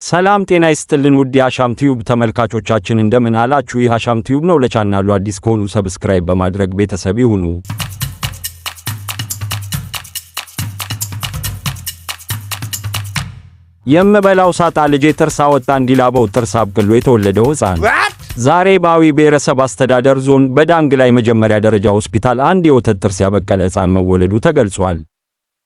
ሰላም ጤና ይስጥልን ውድ የአሻም ቲዩብ ተመልካቾቻችን እንደምን አላችሁ? ይህ አሻም ቲዩብ ነው። ለቻናሉ አዲስ ከሆኑ ሰብስክራይብ በማድረግ ቤተሰብ ይሁኑ። የምበላው ሳጣ ልጄ ጥርስ አወጣ እንዲላበው ጥርስ አብቅሎ የተወለደው ሕፃን ዛሬ በአዊ ብሔረሰብ አስተዳደር ዞን በዳንግ ላይ መጀመሪያ ደረጃ ሆስፒታል አንድ የወተት ጥርስ ያበቀለ ሕፃን መወለዱ ተገልጿል።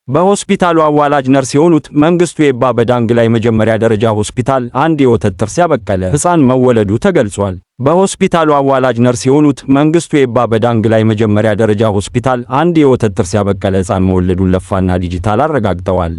በሆስፒታሉ አዋላጅ ነርስ የሆኑት መንግስቱ ኤባ በዳንግ ላይ መጀመሪያ ደረጃ ሆስፒታል አንድ የወተት ጥርስ ያበቀለ ሕፃን መወለዱ ተገልጿል። በሆስፒታሉ አዋላጅ ነርስ የሆኑት መንግስቱ ኤባ በዳንግ ላይ መጀመሪያ ደረጃ ሆስፒታል አንድ የወተት ጥርስ ያበቀለ ሕፃን መወለዱን ለፋና ዲጂታል አረጋግጠዋል።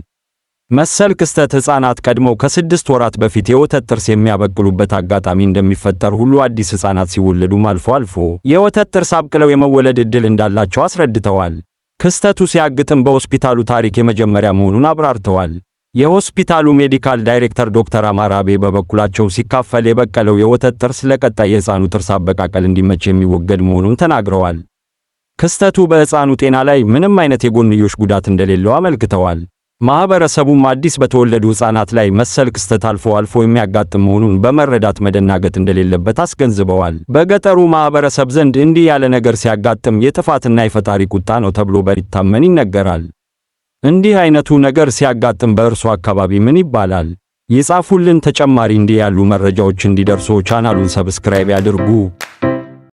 መሰል ክስተት ሕፃናት ቀድመው ከ6 ወራት በፊት የወተት ጥርስ የሚያበቅሉበት አጋጣሚ እንደሚፈጠር ሁሉ አዲስ ሕፃናት ሲወለዱም አልፎ አልፎ የወተት ጥርስ አብቅለው የመወለድ ዕድል እንዳላቸው አስረድተዋል። ክስተቱ ሲያግጥም በሆስፒታሉ ታሪክ የመጀመሪያ መሆኑን አብራርተዋል። የሆስፒታሉ ሜዲካል ዳይሬክተር ዶክተር አማራቤ በበኩላቸው ሲካፈል የበቀለው የወተት ጥርስ ለቀጣይ የሕፃኑ ጥርስ አበቃቀል እንዲመች የሚወገድ መሆኑን ተናግረዋል። ክስተቱ በሕፃኑ ጤና ላይ ምንም አይነት የጎንዮሽ ጉዳት እንደሌለው አመልክተዋል። ማህበረሰቡም አዲስ በተወለዱ ሕፃናት ላይ መሰል ክስተት አልፎ አልፎ የሚያጋጥም መሆኑን በመረዳት መደናገጥ እንደሌለበት አስገንዝበዋል። በገጠሩ ማህበረሰብ ዘንድ እንዲህ ያለ ነገር ሲያጋጥም የጥፋትና የፈጣሪ ቁጣ ነው ተብሎ በሪታመን ይነገራል። እንዲህ አይነቱ ነገር ሲያጋጥም በእርሱ አካባቢ ምን ይባላል? ይጻፉልን። ተጨማሪ እንዲህ ያሉ መረጃዎች እንዲደርሱ ቻናሉን ሰብስክራይብ ያድርጉ።